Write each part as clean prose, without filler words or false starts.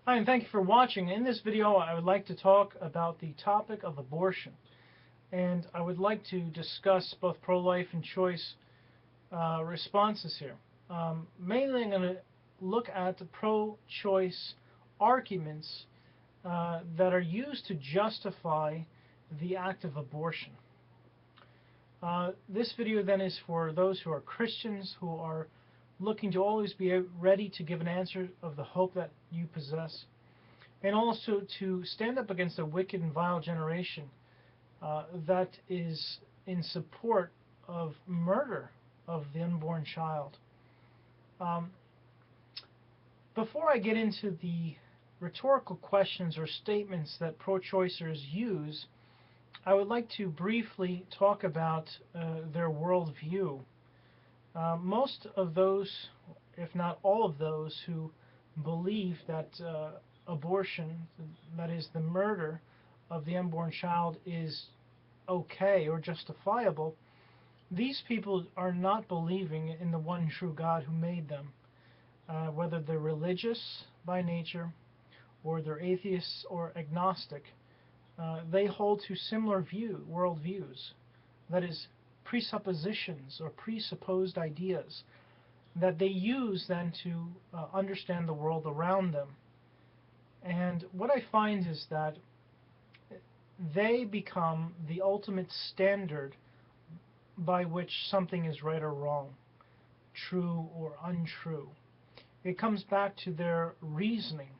Hi, and thank you for watching. In this video, I would like to talk about the topic of abortion. And I would like to discuss both pro-life and choice responses here. Mainly, I'm going to look at the pro-choice arguments that are used to justify the act of abortion. This video then is for those who are Christians, who are looking to always be ready to give an answer of the hope that you possess, and also to stand up against a wicked and vile generation that is in support of murder of the unborn child. Before I get into the rhetorical questions or statements that pro-choicers use, I would like to briefly talk about their worldview. Most of those, if not all of those, who believe that abortion, that is the murder of the unborn child, is okay or justifiable, these people are not believing in the one true God who made them. Whether they're religious by nature or they're atheists or agnostic, they hold to similar worldviews. That is, presuppositions or presupposed ideas that they use then to understand the world around them. And what I find is that they become the ultimate standard by which something is right or wrong, true or untrue. It comes back to their reasoning,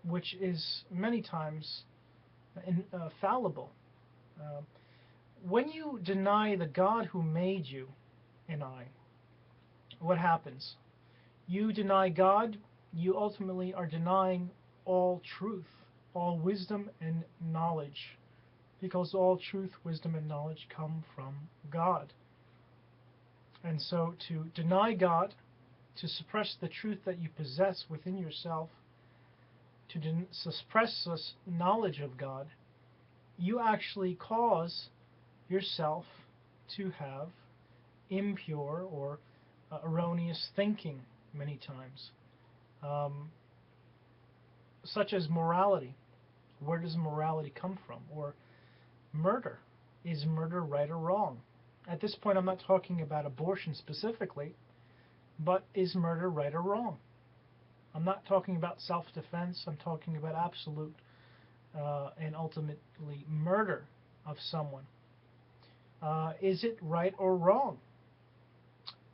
which is many times fallible. When you deny the God who made you and I, what happens? You deny God, you ultimately are denying all truth, all wisdom and knowledge, because all truth, wisdom, and knowledge come from God. And so to deny God, to suppress the truth that you possess within yourself, to suppress this knowledge of God, you actually cause yourself to have impure or erroneous thinking many times, such as morality. Where does morality come from? Or murder. Is murder right or wrong? At this point, I'm not talking about abortion specifically, but is murder right or wrong? I'm not talking about self-defense. I'm talking about absolute and ultimately murder of someone. Is it right or wrong?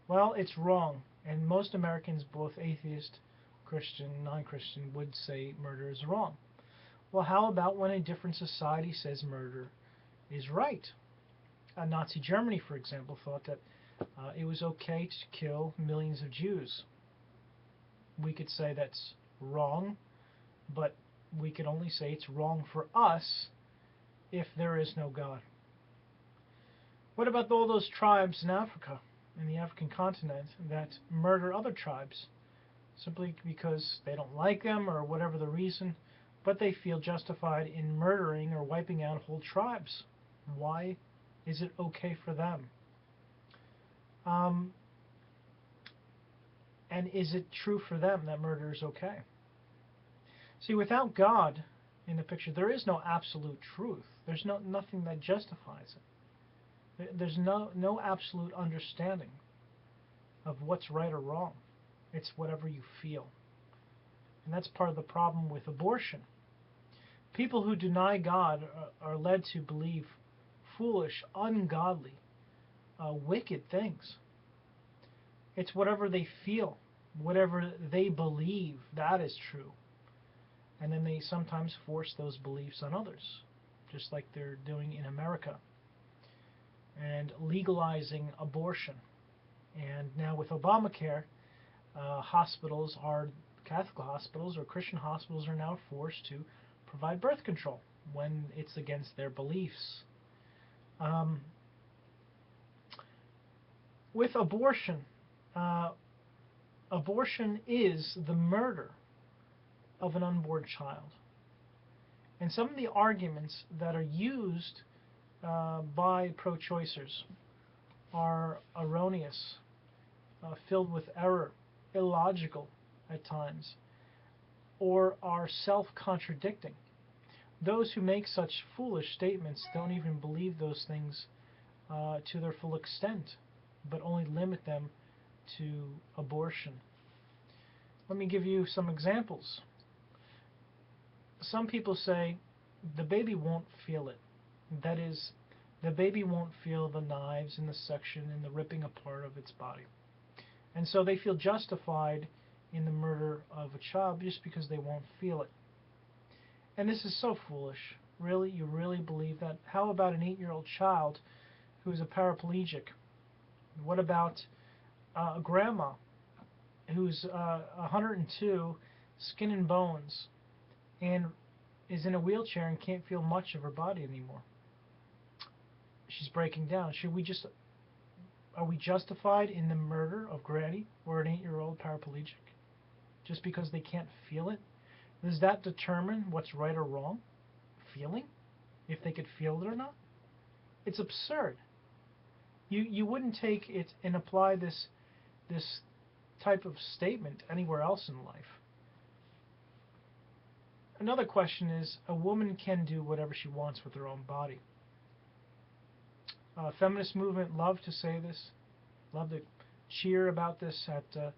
Well, it's wrong, and most Americans, both atheist, Christian, non-Christian, would say murder is wrong. Well, how about when a different society says murder is right? Nazi Germany, for example, thought that it was okay to kill millions of Jews. We could say that's wrong, but we could only say it's wrong for us if there is no God. What about all those tribes in Africa, in the African continent, that murder other tribes simply because they don't like them or whatever the reason, but they feel justified in murdering or wiping out whole tribes? Why is it okay for them? And is it true for them that murder is okay? See, without God in the picture, there is no absolute truth. There's nothing that justifies it. There's no absolute understanding of what's right or wrong. It's whatever you feel. And that's part of the problem with abortion. People who deny God are led to believe foolish, ungodly, wicked things. It's whatever they feel, whatever they believe, that is true. And then they sometimes force those beliefs on others, just like they're doing in America, and legalizing abortion. And now with Obamacare, hospitals, Catholic hospitals or Christian hospitals, are now forced to provide birth control when it's against their beliefs. With abortion, abortion is the murder of an unborn child. And some of the arguments that are used by pro-choicers are erroneous, filled with error, illogical at times. or are self-contradicting. Those who make such foolish statements don't even believe those things to their full extent, but only limit them to abortion. Let me give you some examples. Some people say the baby won't feel it. That is, the baby won't feel the knives and the section and the ripping apart of its body. And so they feel justified in the murder of a child just because they won't feel it. And this is so foolish. Really? You really believe that? How about an 8-year-old child who is a paraplegic? What about a grandma who's 102, skin and bones, and is in a wheelchair and can't feel much of her body anymore? She's breaking down. Are we justified in the murder of Granny or an 8-year-old paraplegic just because they can't feel it? Does that determine what's right or wrong? Feeling? If they could feel it or not? It's absurd. You wouldn't take it and apply this type of statement anywhere else in life. Another question is, a woman can do whatever she wants with her own body. Feminist movement love to say this, love to cheer about this at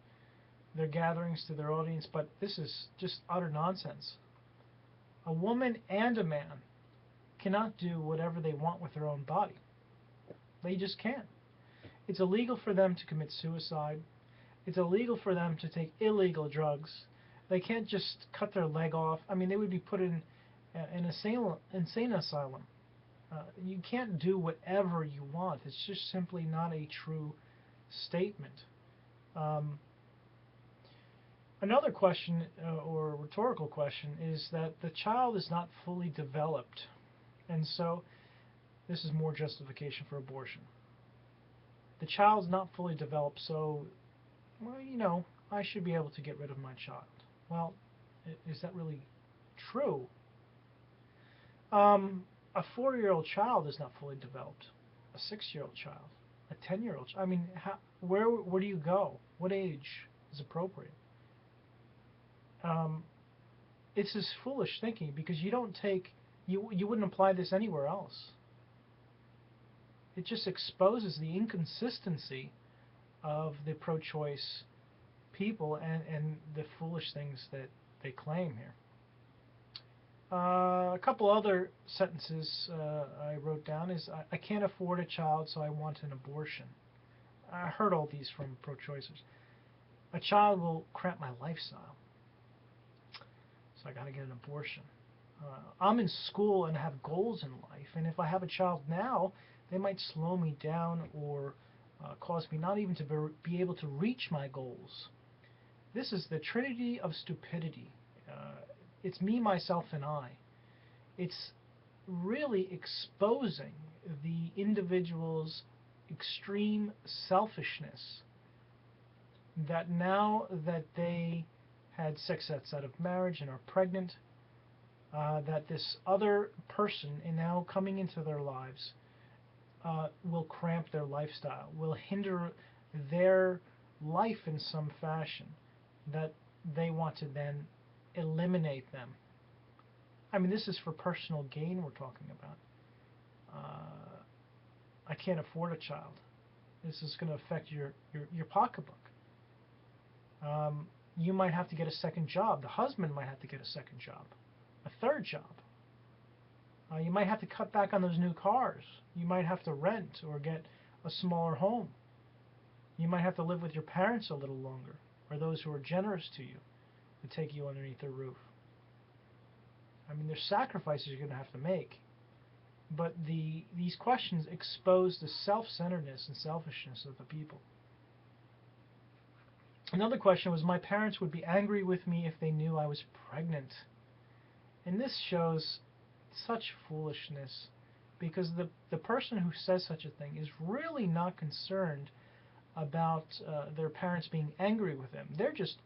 their gatherings to their audience, but this is just utter nonsense. A woman and a man cannot do whatever they want with their own body. They just can't. It's illegal for them to commit suicide. It's illegal for them to take illegal drugs. They can't just cut their leg off. I mean, they would be put in an insane asylum. You can't do whatever you want. It's just simply not a true statement. Another question, or rhetorical question, is that the child is not fully developed. And so this is more justification for abortion. The child's not fully developed, so, well, you know, I should be able to get rid of my child. Well, is that really true? A 4-year-old child is not fully developed. A 6-year-old child, a 10-year-old child. I mean, where do you go? What age is appropriate? It's this foolish thinking because you don't take, you wouldn't apply this anywhere else. It just exposes the inconsistency of the pro-choice people and the foolish things that they claim here. A couple other sentences I wrote down is, I can't afford a child, so I want an abortion. I heard all these from pro-choicers. A child will cramp my lifestyle, so I got to get an abortion. I'm in school and have goals in life, and if I have a child now, they might slow me down or cause me not even to be able to reach my goals. This is the trinity of stupidity. It's me, myself, and I. It's really exposing the individual's extreme selfishness, that now that they had sex outside of marriage and are pregnant, that this other person now coming into their lives will cramp their lifestyle, will hinder their life in some fashion, that they want to then eliminate them. I mean, this is for personal gain we're talking about. I can't afford a child. This is going to affect your pocketbook. You might have to get a second job. The husband might have to get a second job, a third job. You might have to cut back on those new cars. You might have to rent or get a smaller home. You might have to live with your parents a little longer, or those who are generous to you, to take you underneath their roof. I mean, there's sacrifices you're going to have to make. But these questions expose the self-centeredness and selfishness of the people. Another question was, my parents would be angry with me if they knew I was pregnant. And this shows such foolishness, because the person who says such a thing is really not concerned about their parents being angry with them. They're just,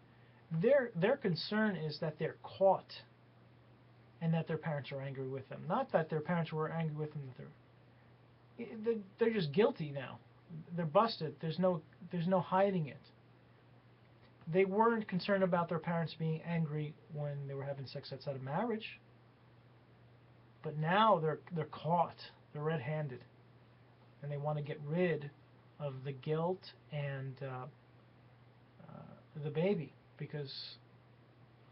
their concern is that they're caught and that their parents are angry with them. Not that their parents were angry with them, that they're just guilty now. They're busted. There's no hiding it. They weren't concerned about their parents being angry when they were having sex outside of marriage. But now they're caught. They're red-handed, and they want to get rid of the guilt and the baby, because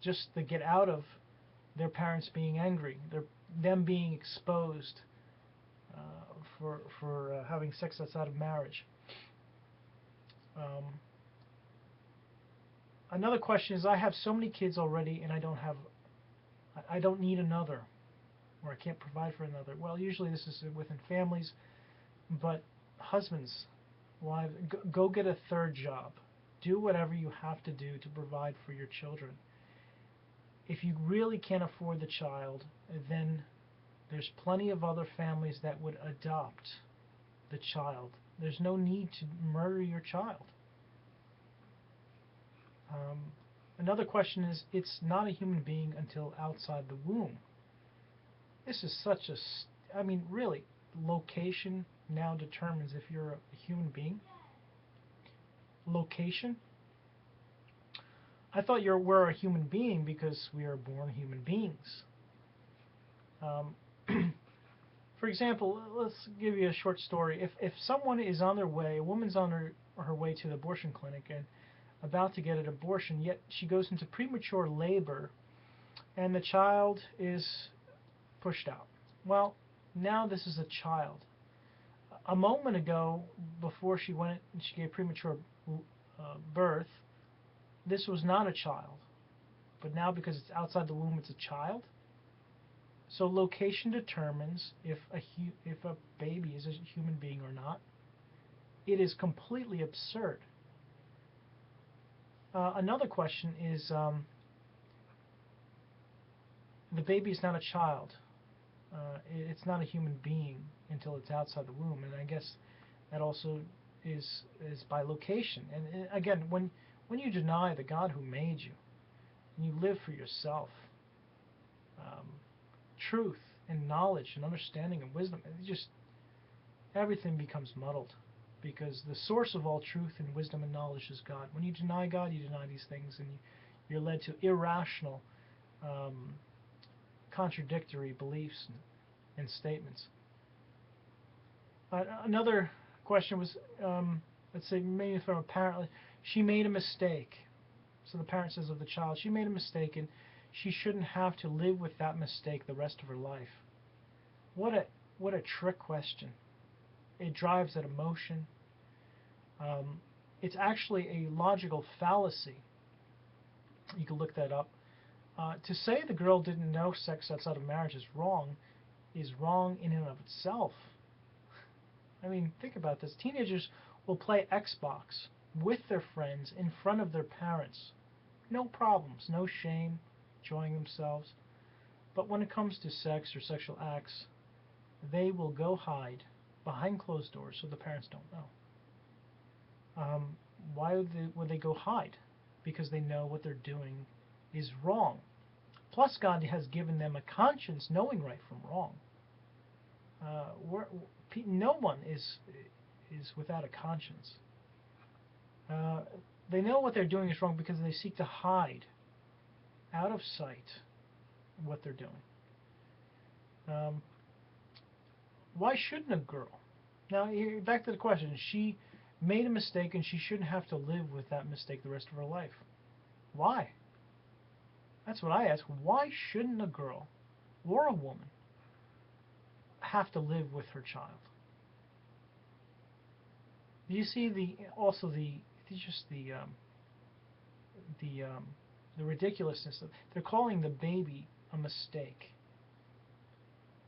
just to get out of their parents being angry, them being exposed for having sex outside of marriage. Another question is, I have so many kids already, and I don't need another, or I can't provide for another. Well, usually this is within families, but husbands, wives, go get a third job. Do whatever you have to do to provide for your children. If you really can't afford the child, then there's plenty of other families that would adopt the child. There's no need to murder your child. Another question is, it's not a human being until outside the womb. This is such a, I mean, really, location now determines if you're a human being. Location? I thought we're a human being because we are born human beings. For example, let's give you a short story. If someone is on their way, a woman's on her way to the abortion clinic and about to get an abortion, yet she goes into premature labor and the child is pushed out. Well, now this is a child. A moment ago, before she went and she gave premature birth, this was not a child. But now, because it's outside the womb, it's a child. So location determines if a baby is a human being or not. It is completely absurd. Another question is, the baby is not a child. It's not a human being until it's outside the womb, and I guess that also is by location. And again, when you deny the God who made you, and you live for yourself, truth and knowledge and understanding and wisdom, everything becomes muddled, because the source of all truth and wisdom and knowledge is God. When you deny God, you deny these things, and you're led to irrational, contradictory beliefs and statements. Another question was, let's say, maybe from a parent, she made a mistake. So the parent says of the child, she made a mistake, and she shouldn't have to live with that mistake the rest of her life. What a trick question. It drives at emotion. It's actually a logical fallacy. You can look that up. To say the girl didn't know sex outside of marriage is wrong in and of itself. I mean, think about this. Teenagers will play Xbox with their friends in front of their parents. No problems, no shame, enjoying themselves. But when it comes to sex or sexual acts, they will go hide behind closed doors so the parents don't know. Why would they go hide? Because they know what they're doing is wrong. Plus, God has given them a conscience knowing right from wrong. No one is without a conscience. They know what they're doing is wrong because they seek to hide out of sight what they're doing. Why shouldn't a girl? Now, back to the question. She made a mistake and she shouldn't have to live with that mistake the rest of her life. Why? That's what I ask. Why shouldn't a girl or a woman have to live with her child? Do you see the ridiculousness of they're calling the baby a mistake?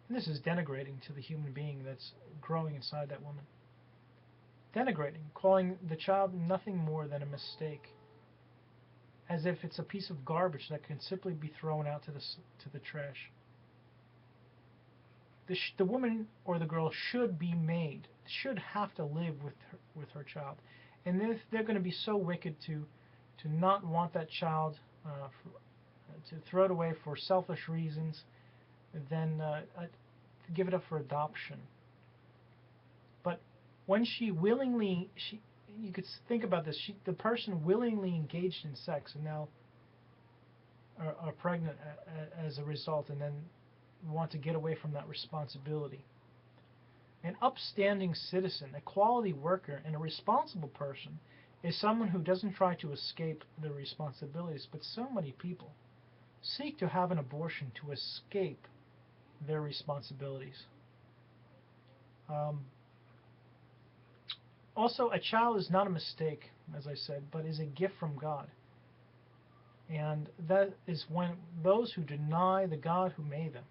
And this is denigrating to the human being that's growing inside that woman. Denigrating, calling the child nothing more than a mistake, as if it's a piece of garbage that can simply be thrown out to the trash. The woman or the girl should have to live with her child, and if they're going to be so wicked to not want that child, to throw it away for selfish reasons, then give it up for adoption. But when she willingly, you could think about this. The person willingly engaged in sex and now are pregnant as a result, and then want to get away from that responsibility. An upstanding citizen, a quality worker, and a responsible person is someone who doesn't try to escape their responsibilities, but so many people seek to have an abortion to escape their responsibilities. Also, a child is not a mistake, as I said, but is a gift from God. And that is when those who deny the God who made them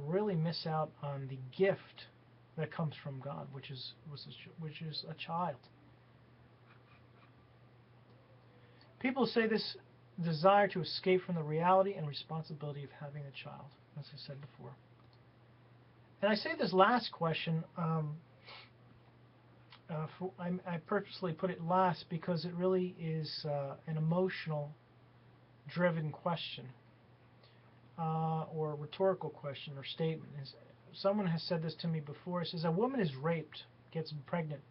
really miss out on the gift that comes from God, which is a child. People say this desire to escape from the reality and responsibility of having a child, as I said before. And I say this last question, I purposely put it last because it really is an emotional driven question, or rhetorical question or statement. Someone has said this to me before. It says, a woman is raped, gets pregnant.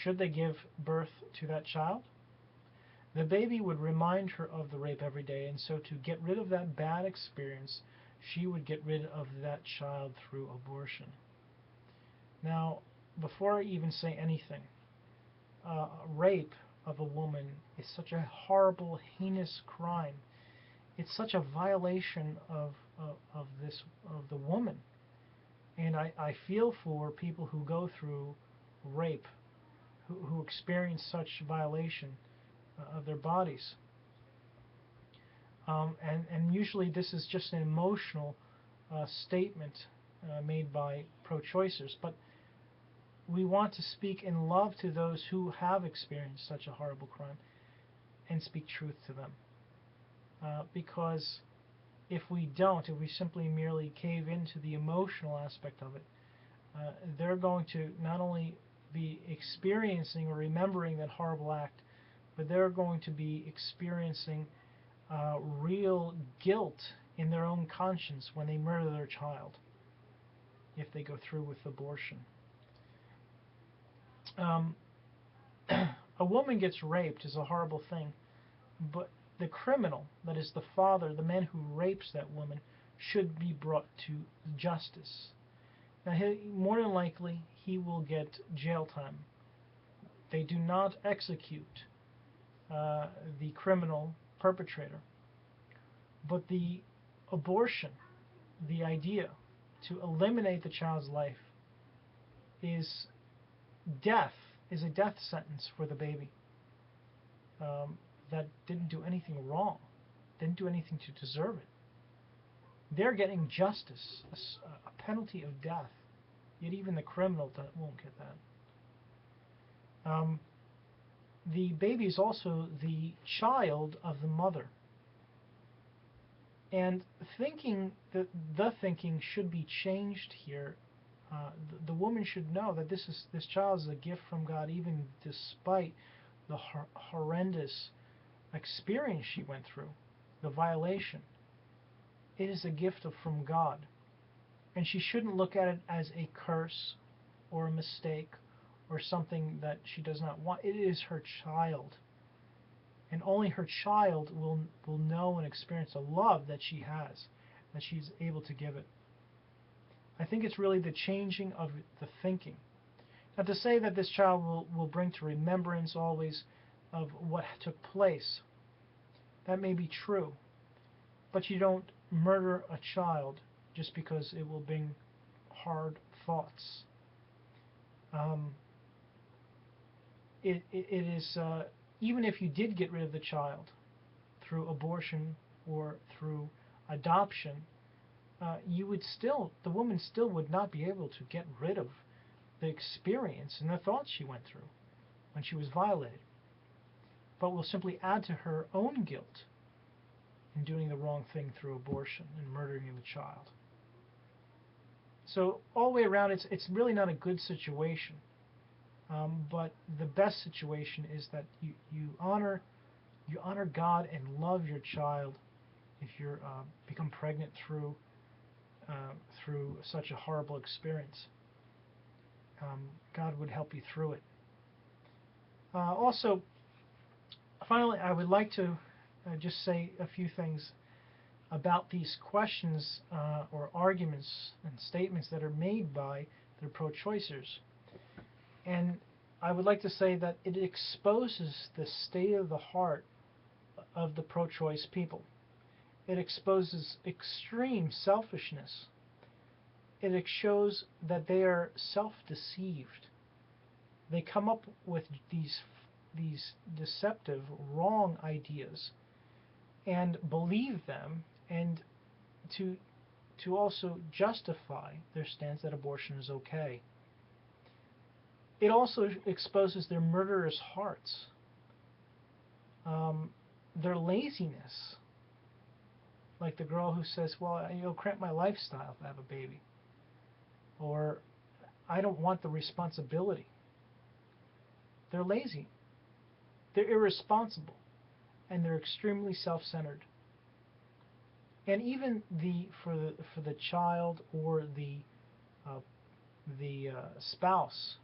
Should they give birth to that child? The baby would remind her of the rape every day, and so to get rid of that bad experience, she would get rid of that child through abortion. Now, before I even say anything, rape of a woman is such a horrible, heinous crime. It's such a violation of the woman, and I feel for people who go through rape, who experience such violation of their bodies. And usually this is just an emotional statement made by pro-choicers, but we want to speak in love to those who have experienced such a horrible crime and speak truth to them. Because if we simply merely cave into the emotional aspect of it, they're going to not only be experiencing or remembering that horrible act, but they're going to be experiencing real guilt in their own conscience when they murder their child, if they go through with abortion. A woman gets raped is a horrible thing, but the criminal, that is the father, the man who rapes that woman, should be brought to justice. Now, more than likely, he will get jail time. They do not execute the criminal perpetrator. But the abortion, the idea to eliminate the child's life, is a death sentence for the baby that didn't do anything wrong, didn't do anything to deserve it. They're getting justice, a penalty of death. Yet even the criminal won't get that. The baby is also the child of the mother. And the thinking should be changed here. The woman should know that this child is a gift from God, even despite the horrendous experience she went through, the violation. It is a gift from God, and she shouldn't look at it as a curse or a mistake or something that she does not want. It is her child, and only her child will know and experience the love that she has, that she's able to give it. I think it's really the changing of the thinking. Now, to say that this child will bring to remembrance always of what took place, that may be true, but you don't murder a child just because it will bring hard thoughts. It is even if you did get rid of the child through abortion or through adoption, the woman still would not be able to get rid of the experience and the thoughts she went through when she was violated, but will simply add to her own guilt in doing the wrong thing through abortion and murdering the child. So all the way around, it's really not a good situation. But the best situation is that you honor God and love your child if you're become pregnant through such a horrible experience. God would help you through it. Also, finally, I would like to just say a few things about these questions or arguments and statements that are made by the pro-choicers. And I would like to say that it exposes the state of the heart of the pro-choice people. It exposes extreme selfishness. It shows that they are self-deceived. They come up with these deceptive, wrong ideas and believe them, and to also justify their stance that abortion is okay. It also exposes their murderous hearts, their laziness, like the girl who says, well, you'll cramp my lifestyle if I have a baby, or I don't want the responsibility. They're lazy, they're irresponsible, and they're extremely self-centered. And even for the child or the spouse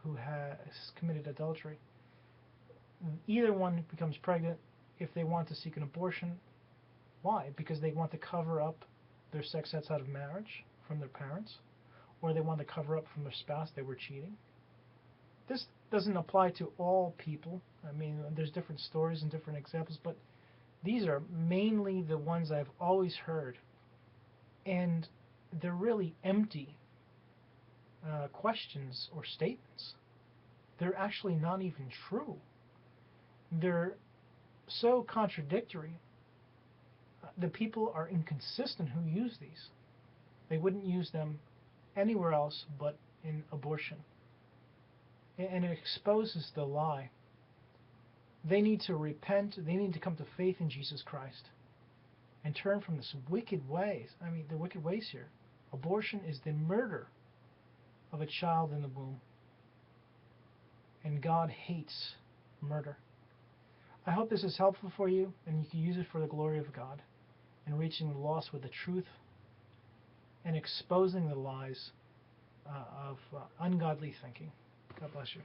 who has committed adultery, either one becomes pregnant if they want to seek an abortion. Why? Because they want to cover up their sex outside of marriage from their parents, or they want to cover up from their spouse they were cheating. This doesn't apply to all people. I mean, there's different stories and different examples, but these are mainly the ones I've always heard, and they're really empty questions or statements. They're actually not even true. They're so contradictory. The people are inconsistent who use these. They wouldn't use them anywhere else but in abortion. And it exposes the lie. They need to repent. They need to come to faith in Jesus Christ and turn from this wicked ways. I mean, the wicked ways here. Abortion is the murder of a child in the womb. And God hates murder. I hope this is helpful for you, and you can use it for the glory of God in reaching the lost with the truth and exposing the lies of ungodly thinking. God bless you.